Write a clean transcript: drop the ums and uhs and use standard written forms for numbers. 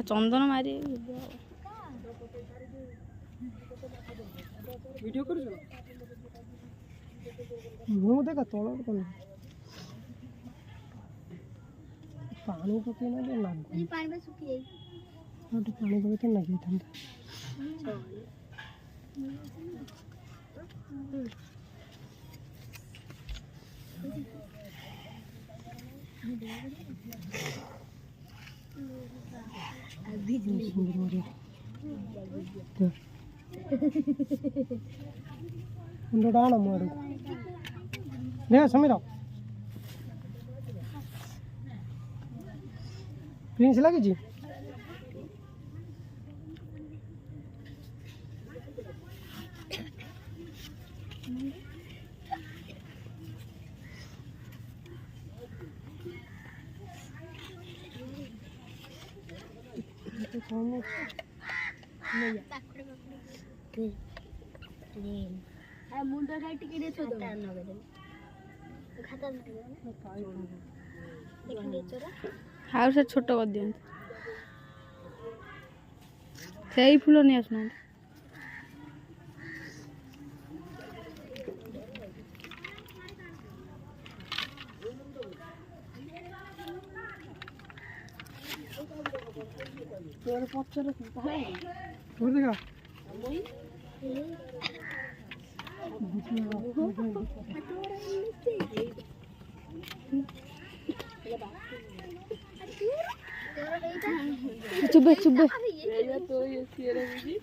चंदन मारी वीडियो कर मुँह देखा तल पानी पकई ना पानी में सुखी जाई पानी पकई तो लगी था डाण मार समीर प्रिंस लगी जी मुंडा काटी के दे छोटा खाता हाँ से छोट कर दिखाँ से फूल नहीं आसना देखा चुबे चुबे रखी